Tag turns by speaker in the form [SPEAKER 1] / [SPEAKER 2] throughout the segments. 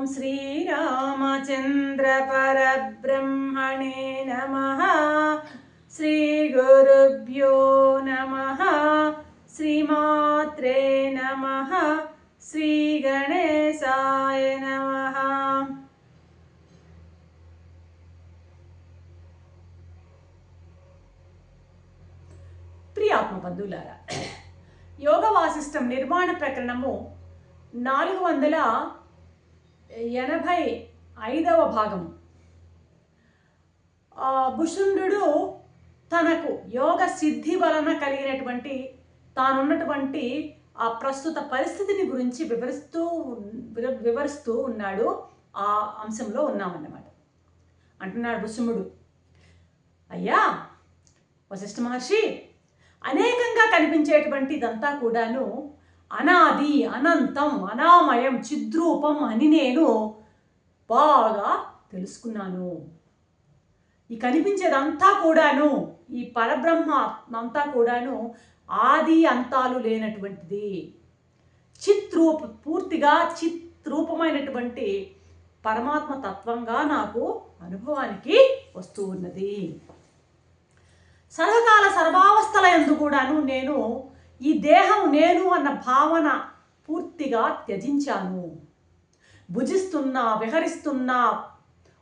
[SPEAKER 1] श्रीरामचंद्र परब्रह्मणे नमः। श्रीगुरुभ्यो नमः। श्रीमात्रे नमः। श्रीगणेशाय नमः। ప్రియాత్మ బంధువులారా, యోగ వాసిష్టం నిర్మాణ ప్రకరణము 485వ భాగము. భుషుండు తనకు యోగ సిద్ధి వలన కలిగినటువంటి తానున్నటువంటి ఆ ప్రస్తుత పరిస్థితిని గురించి వివరిస్తూ ఉన్నాడు. ఆ అంశంలో ఉన్నామన్నమాట. అంటున్నాడు భుషుముడు, అయ్యా వశిష్ఠ మహర్షి, అనేకంగా కనిపించేటువంటి ఇదంతా కూడాను అనాది, అనంతం, అనామయం, చిద్రూపం అని నేను బాగా తెలుసుకున్నాను. ఈ కనిపించేదంతా కూడాను, ఈ పరబ్రహ్మ అంతా కూడాను ఆది అంతాలు లేనటువంటిది. పూర్తిగా చిత్రూపమైనటువంటి పరమాత్మ తత్వంగా నాకు అనుభవానికి వస్తూ ఉన్నది. సర్వకాల సర్వావస్థల యందు కూడాను నేను ఈ దేహం నేను అన్న భావన పూర్తిగా త్యజించాను. భుజిస్తున్నా, విహరిస్తున్నా,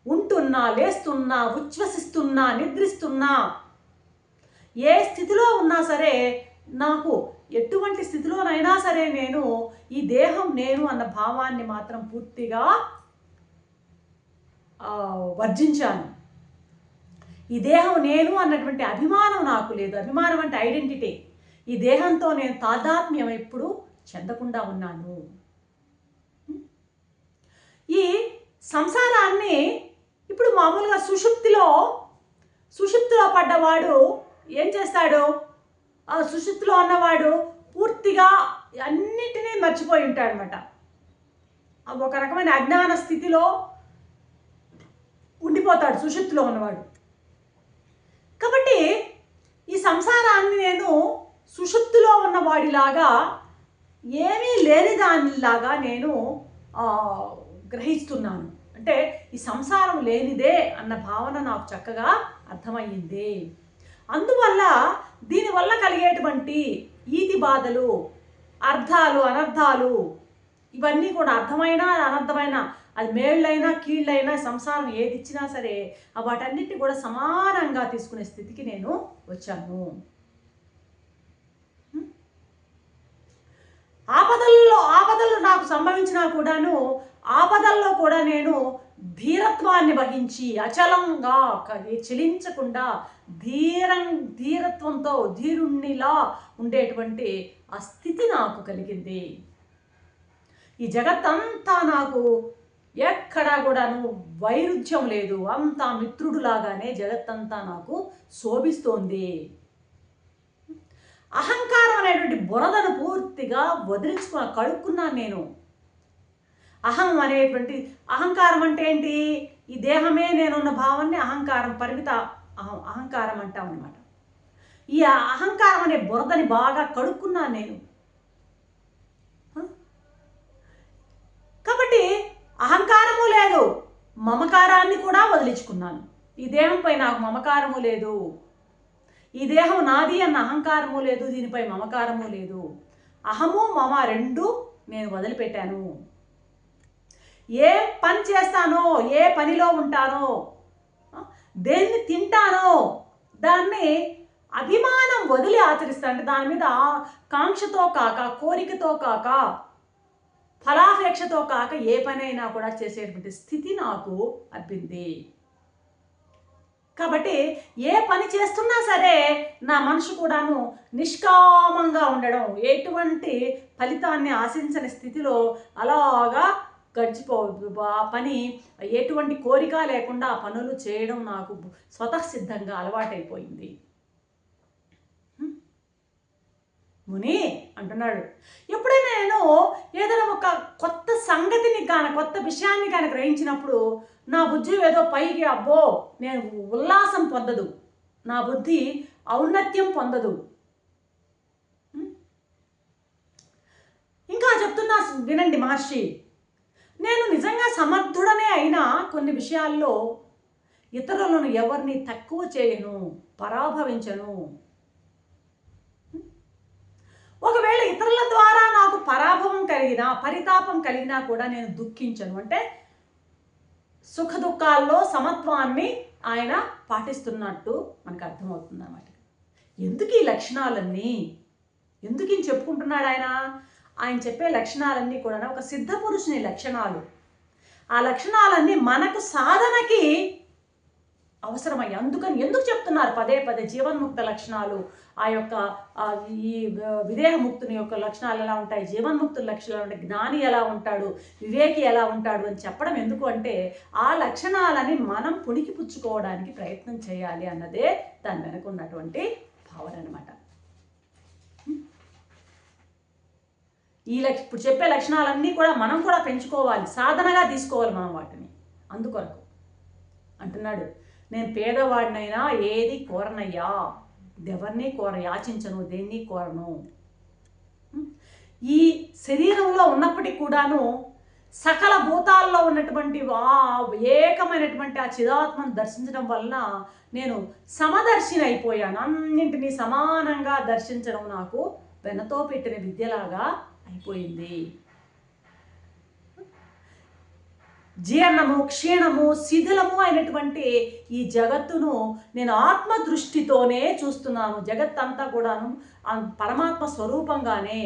[SPEAKER 1] ఉంటున్నా, లేస్తున్నా, ఉచ్ఛ్వసిస్తున్నా, నిద్రిస్తున్నా, ఏ స్థితిలో ఉన్నా సరే, నాకు ఎటువంటి స్థితిలోనైనా సరే నేను ఈ దేహం నేను అన్న భావాన్ని మాత్రం పూర్తిగా వర్జించాను. ఈ దేహం నేను అన్నటువంటి అభిమానం నాకు లేదు. అభిమానం అంటే ఐడెంటిటీ. ఈ దేహంతో నేను తాదాత్మ్యం ఎప్పుడు చెందకుండా ఉన్నాను. ఈ సంసారాన్ని ఇప్పుడు మామూలుగా సుషుప్తిలో పడ్డవాడు ఏం చేస్తాడు? ఆ సుషుప్తిలో ఉన్నవాడు పూర్తిగా అన్నిటినీ మర్చిపోయి ఉంటాడనమాట. ఒక రకమైన అజ్ఞాన స్థితిలో ఉండిపోతాడు సుషుప్తిలో ఉన్నవాడు. కాబట్టి ఈ సంసారాన్ని నేను సుషుప్తిలో ఉన్న వాడిలాగా, ఏమీ లేని దానిలాగా నేను గ్రహిస్తున్నాను. అంటే ఈ సంసారం లేనిదే అన్న భావన నాకు చక్కగా అర్థమయ్యింది. అందువల్ల దీనివల్ల కలిగేటువంటి ఈతి బాధలు, అర్థాలు, అనర్థాలు, ఇవన్నీ కూడా అర్థమైన అనర్థమైన, అది మేళ్ళైనా కీళ్ళైనా సంసారం ఏది ఇచ్చినా సరే వాటన్నిటిని కూడా సమానంగా తీసుకునే స్థితికి నేను వచ్చాను. ఆపదలు నాకు సంభవించినా కూడాను, ఆపదల్లో కూడా నేను ధీరత్వాన్ని వహించి అచలంగా చలించకుండా ధీరత్వంతో ధీరుణ్ణిలా ఉండేటువంటి ఆ స్థితి నాకు కలిగింది. ఈ జగత్తంతా నాకు ఎక్కడా కూడాను వైరుధ్యం లేదు. అంతా మిత్రుడులాగానే జగత్తంతా నాకు శోభిస్తోంది. అహంకారం అనేటువంటి బురదను పూర్తిగా కడుక్కున్నాను నేను. అహంకారం అంటే ఏంటి? ఈ దేహమే నేనున్న భావాన్ని అహంకారం, పరిమిత అహంకారం అంటాం అన్నమాట. ఈ అహంకారం అనే బురదని బాగా కడుక్కున్నాను నేను. కాబట్టి అహంకారము లేదు, మమకారాన్ని కూడా వదిలించుకున్నాను. ఈ దేహంపై నాకు మమకారము లేదు. ఈ దేహం నాది అన్న అహంకారము లేదు, దీనిపై మమకారము లేదు. అహము మమ రెండు నేను వదిలిపెట్టాను. ఏ పని చేస్తానో, ఏ పనిలో ఉంటానో, దేన్ని తింటానో దాన్ని అభిమానం వదిలి ఆచరిస్తాను. అంటే దాని మీద కాంక్షతో కాక, కోరికతో కాక, ఫలాపేక్షతో కాక ఏ పనైనా కూడా చేసేటువంటి స్థితి నాకు అబ్బింది. కాబట్టి ఏ పని చేస్తున్నా సరే నా మనసు కూడాను నిష్కామంగా ఉండడం, ఎటువంటి ఫలితాన్ని ఆశించని స్థితిలో అలాగా ఆ పని ఎటువంటి కోరిక లేకుండా పనులు చేయడం నాకు స్వతఃసిద్ధంగా అలవాటైపోయింది. ముని అంటున్నాడు, ఎప్పుడైనా నేను ఏదైనా ఒక కొత్త సంగతిని కొత్త విషయాన్ని గ్రహించినప్పుడు నా బుద్ధి ఏదో పైకి అబ్బో నేను ఉల్లాసం పొందదు, నా బుద్ధి ఔన్నత్యం పొందదు. ఇంకా చెప్తున్నా వినండి మహర్షి, నేను నిజంగా సమర్థుడనే అయినా కొన్ని విషయాల్లో ఇతరులను ఎవరిని తక్కువ చేయను, పరాభవించను. ఒకవేళ ఇతరుల ద్వారా నాకు పరాభవం కలిగినా, పరితాపం కలిగినా కూడా నేను దుఃఖించను. అంటే సుఖ దుఃఖాల్లో సమత్వాన్ని ఆయన పాటిస్తున్నట్టు మనకు అర్థమవుతుంది అన్నమాట. ఎందుకు ఈ లక్షణాలన్నీ, ఎందుకు ఈయన చెప్పుకుంటున్నాడు ఆయన చెప్పే లక్షణాలన్నీ కూడా ఒక సిద్ధ పురుషుని లక్షణాలు. ఆ లక్షణాలన్నీ మనకు సాధనకి అవసరమయ్యాయి. అందుకని ఎందుకు చెప్తున్నారు పదే పదే జీవన్ముక్త లక్షణాలు, ఆ యొక్క ఈ విదేహముక్తుని యొక్క లక్షణాలు ఎలా ఉంటాయి, జీవన్ముక్తుల లక్షణాలు ఉంటాయి, జ్ఞాని ఎలా ఉంటాడు, వివేకి ఎలా ఉంటాడు అని చెప్పడం ఎందుకు అంటే ఆ లక్షణాలని మనం పుణికిపుచ్చుకోవడానికి ప్రయత్నం చేయాలి అన్నదే దాని వెనక ఉన్నటువంటి భావన అనమాట. ఇప్పుడు చెప్పే లక్షణాలన్నీ కూడా మనం కూడా పెంచుకోవాలి, సాధనగా తీసుకోవాలి మనం వాటిని. అందుకొరకు అంటున్నాడు, నేను పేదవాడినైనా ఏది కోరనయ్యా, ఎవరిని యాచించను, దేన్ని కోరను. ఈ శరీరంలో ఉన్నప్పటికీ కూడాను సకల భూతాల్లో ఉన్నటువంటి ఏకమైనటువంటి ఆ చిదాత్మను దర్శించడం వలన నేను సమదర్శిని అయిపోయాను. అన్నింటినీ సమానంగా దర్శించడం నాకు వెనతో పెట్టిన విద్యలాగా అయిపోయింది. జీర్ణము, క్షీణము, శిథిలము అయినటువంటి ఈ జగత్తును నేను ఆత్మ దృష్టితోనే చూస్తున్నాను. జగత్తంతా కూడాను పరమాత్మ స్వరూపంగానే,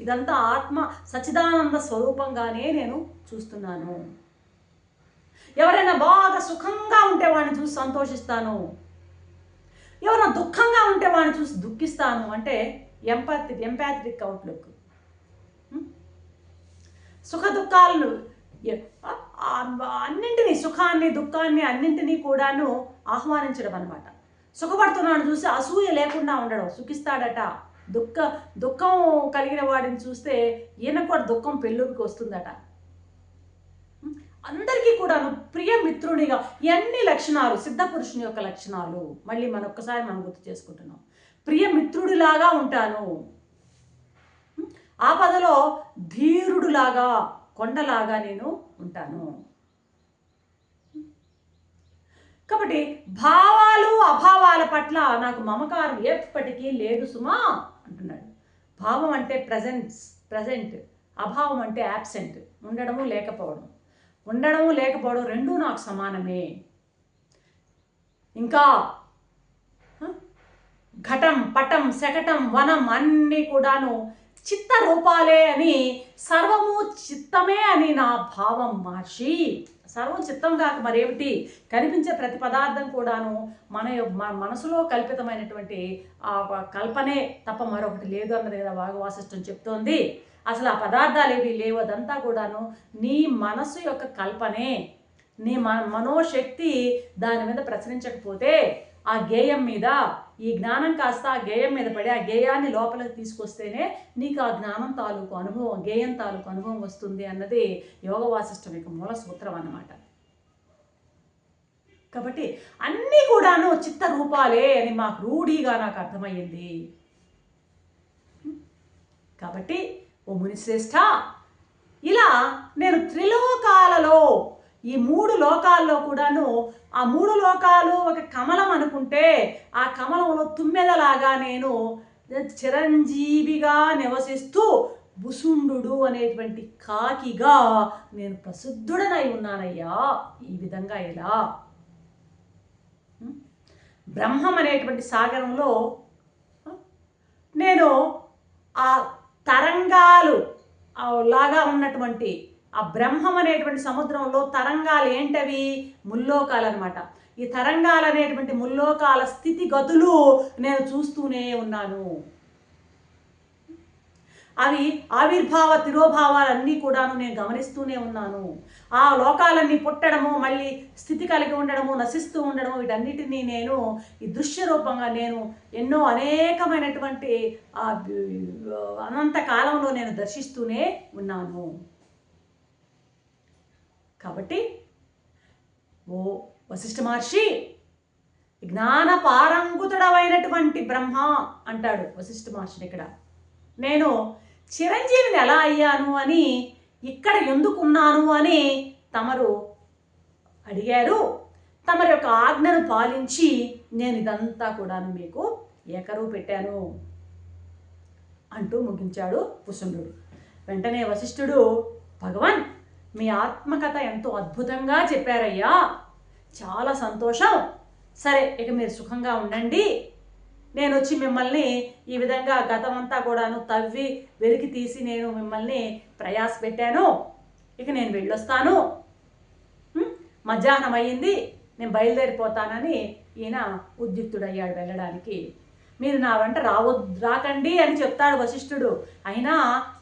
[SPEAKER 1] ఇదంతా ఆత్మ సచ్చిదానంద స్వరూపంగానే నేను చూస్తున్నాను. ఎవరైనా బాగా సుఖంగా ఉంటే వాడిని చూసి సంతోషిస్తాను, ఎవరైనా దుఃఖంగా ఉంటే వాడిని చూసి దుఃఖిస్తాను. అంటే ఎంపాథటిక్ అవుట్లుక్. సుఖ దుఃఖాలను అన్నింటినీ, సుఖాన్ని దుఃఖాన్ని అన్నింటినీ కూడాను ఆహ్వానించడం అనమాట. సుఖపడుతున్నాడు చూసి అసూయ లేకుండా ఉండడం, సుఖిస్తాడట. దుఃఖం కలిగిన వాడిని చూస్తే ఈయనకు కూడా దుఃఖం పెళ్ళుకి వస్తుందట. అందరికీ కూడాను ప్రియమిత్రునిగా, ఇవన్నీ లక్షణాలు సిద్ధపురుషుని యొక్క లక్షణాలు. మళ్ళీ ఒక్కసారి మనం గుర్తు చేసుకుంటున్నాం. ప్రియమిత్రుడిలాగా ఉంటాను, ఆపదలో ధీరుడులాగా, కొండలాగా నేను ఉంటాను. కాబట్టి భావాలు అభావాల పట్ల నాకు మమకారం ఎప్పటికీ లేదు సుమా అంటున్నాడు. భావం అంటే ప్రజెంట్, అభావం అంటే యాబ్సెంట్, ఉండడము లేకపోవడం రెండూ నాకు సమానమే. ఇంకా ఘటం, పటం, శకటం, వనం అన్నీ కూడాను చిత్త రూపాలే అని, సర్వము చిత్తమే అని నా భావం మహర్షి. సర్వం చిత్తం కాక మరేమిటి? కనిపించే ప్రతి పదార్థం కూడాను మన మనసులో కల్పితమైనటువంటి ఆ కల్పనే తప్ప మరొకటి లేదు అన్నది కదా వాగవాసిష్టం చెప్తోంది. అసలు ఆ పదార్థాలు ఏవి లేవు, అదంతా కూడాను నీ మనసు యొక్క కల్పనే. నీ మనోశక్తి దాని మీద ప్రసరించకపోతే ఆ గేయం మీద ఈ జ్ఞానం కాస్త ఆ గేయం మీద పడి ఆ గేయాన్ని లోపలికి తీసుకొస్తేనే నీకు ఆ జ్ఞానం తాలూకు అనుభవం, గేయం తాలూకు అనుభవం వస్తుంది అన్నది యోగ వాసిష్టం యొక్క మూల సూత్రం అన్నమాట. కాబట్టి అన్నీ కూడాను చిత్త రూపాలే అని మాకు రూఢీగా నాకు అర్థమయ్యింది. కాబట్టి ఓ మునిశ్రేష్ఠ, ఇలా నేను త్రిలోకాలలో, ఈ 3 లోకాల్లో కూడాను, ఆ 3 లోకాలు ఒక కమలం అనుకుంటే ఆ కమలంలో తుమ్మెదలాగా నేను చిరంజీవిగా నివసిస్తూ భుసుండు అనేటువంటి కాకిగా నేను ప్రసిద్ధుడనై ఉన్నానయ్యా. ఈ విధంగా ఇలా బ్రహ్మం అనేటువంటి సాగరంలో నేను ఆ తరంగాలు లాగా ఉన్నటువంటి ఆ బ్రహ్మం అనేటువంటి సముద్రంలో తరంగాలు ఏంటవి? ముల్లోకాలు అనమాట. ఈ తరంగాలు అనేటువంటి ముల్లోకాల స్థితిగతులు నేను చూస్తూనే ఉన్నాను. అవి ఆవిర్భావ తిరోభావాలన్నీ కూడాను నేను గమనిస్తూనే ఉన్నాను. ఆ లోకాలన్నీ పుట్టడము, మళ్ళీ స్థితి కలిగి ఉండడము, నశిస్తూ ఉండడము, వీటన్నిటినీ నేను ఈ దృశ్య రూపంగా నేను ఎన్నో అనేకమైనటువంటి అనంత కాలంలో నేను దర్శిస్తూనే ఉన్నాను. కాబట్టి ఓ వశిష్ఠ మహర్షి, జ్ఞాన పారంగుతుడమైనటువంటి బ్రహ్మ అంటాడు వశిష్ఠ మహర్షిని ఇక్కడ. నేను చిరంజీవిని ఎలా అయ్యాను అని, ఇక్కడ ఎందుకున్నాను అని తమరు అడిగారు, తమరి యొక్క ఆజ్ఞను పాలించి నేను ఇదంతా కూడాను మీకు ఏకరువు పెట్టాను అంటూ ముగించాడు వసుంధుడు. వెంటనే వశిష్ఠుడు, భగవాన్ మీ ఆత్మకథ ఎంతో అద్భుతంగా చెప్పారయ్యా, చాలా సంతోషం. సరే, ఇక మీరు సుఖంగా ఉండండి. నేను వచ్చి మిమ్మల్ని ఈ విధంగా గతమంతా కూడాను తవ్వి వెలికి తీసి నేను మిమ్మల్ని ప్రయాస పెట్టాను. ఇక నేను వెళ్ళొస్తాను. మధ్యాహ్నం అయ్యింది, నేను బయలుదేరిపోతానని ఈయన ఉద్యుక్తుడయ్యాడు వెళ్ళడానికి. మీరు నా వెంట రాకండి అని చెప్తాడు వశిష్ఠుడు. అయినా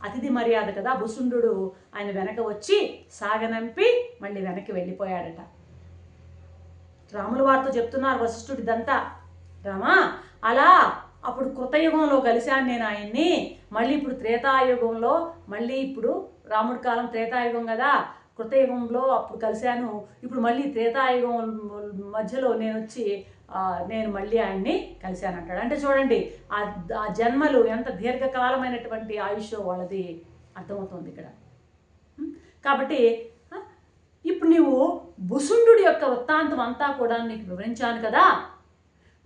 [SPEAKER 1] అతిథి మర్యాద కదా, వసుంధుడు ఆయన వెనక వచ్చి సాగనంపి మళ్ళీ వెనక్కి వెళ్ళిపోయాడట. రాముల వారితో చెప్తున్నారు వశిష్ఠుడు ఇదంతా. రామా, అలా అప్పుడు కృతయుగంలో కలిశాను నేను ఆయన్ని, మళ్ళీ ఇప్పుడు త్రేతాయుగంలో, మళ్ళీ ఇప్పుడు రాముడి కాలం త్రేతాయుగం కదా, కృతయుగంలో అప్పుడు కలిశాను, ఇప్పుడు మళ్ళీ త్రేతాయుగం మధ్యలో నేను మళ్ళీ ఆయన్ని కలిశాను అంటాడు. అంటే చూడండి ఆ జన్మలు ఎంత దీర్ఘకాలమైనటువంటి ఆయుష్ వాళ్ళది అర్థమవుతుంది ఇక్కడ. కాబట్టి ఇప్పుడు నీవు వసుంధుడి యొక్క వృత్తాంతం అంతా కూడా నీకు వివరించాను కదా,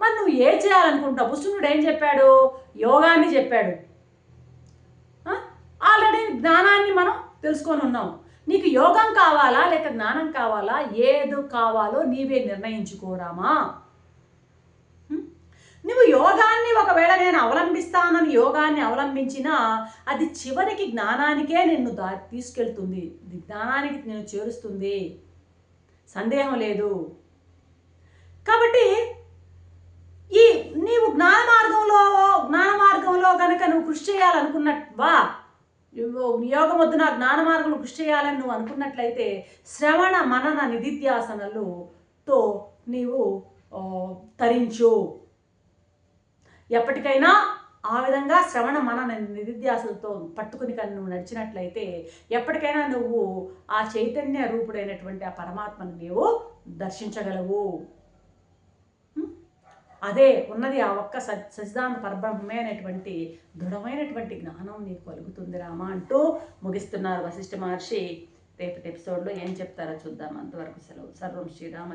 [SPEAKER 1] మరి నువ్వు ఏం చేయాలనుకుంటావు? వసుంధుడు ఏం చెప్పాడు? యోగాన్ని చెప్పాడు. ఆల్రెడీ జ్ఞానాన్ని మనం తెలుసుకొని ఉన్నాం. నీకు యోగం కావాలా లేక జ్ఞానం కావాలా? ఏదో కావాలో నీవే నిర్ణయించుకోరామా. నువ్వు యోగాన్ని ఒకవేళ నేను అవలంబిస్తానని యోగాన్ని అవలంబించినా అది చివరికి జ్ఞానానికే నిన్ను తీసుకెళ్తుంది, జ్ఞానానికి నేను చేరుస్తుంది, సందేహం లేదు. కాబట్టి నీవు జ్ఞాన మార్గంలో కనుక నువ్వు కృషి చేయాలనుకున్నట్టువా, యోగం వద్దు నా జ్ఞాన మార్గంలో కృషి చేయాలని నువ్వు అనుకున్నట్లయితే శ్రవణ మనన నిధిధ్యాసనలతో నీవు తరించు. ఎప్పటికైనా ఆ విధంగా శ్రవణ మనన నిధిధ్యాసలతో పట్టుకుని కానీ నువ్వు నడిచినట్లయితే ఎప్పటికైనా నువ్వు ఆ చైతన్య రూపుడైనటువంటి ఆ పరమాత్మను నీవు దర్శించగలవు. అదే ఉన్నది ఆ ఒక్క సచిదానంద పరబ్రహ్మమే అనేటువంటి దృఢమైనటువంటి జ్ఞానం నీకు కలుగుతుంది రామా అంటూ ముగిస్తున్నారు వశిష్ఠ మహర్షి. రేపటి ఎపిసోడ్లో ఏం చెప్తారో చూద్దాం. అంతవరకు సెలవు. సర్వం శ్రీరామ.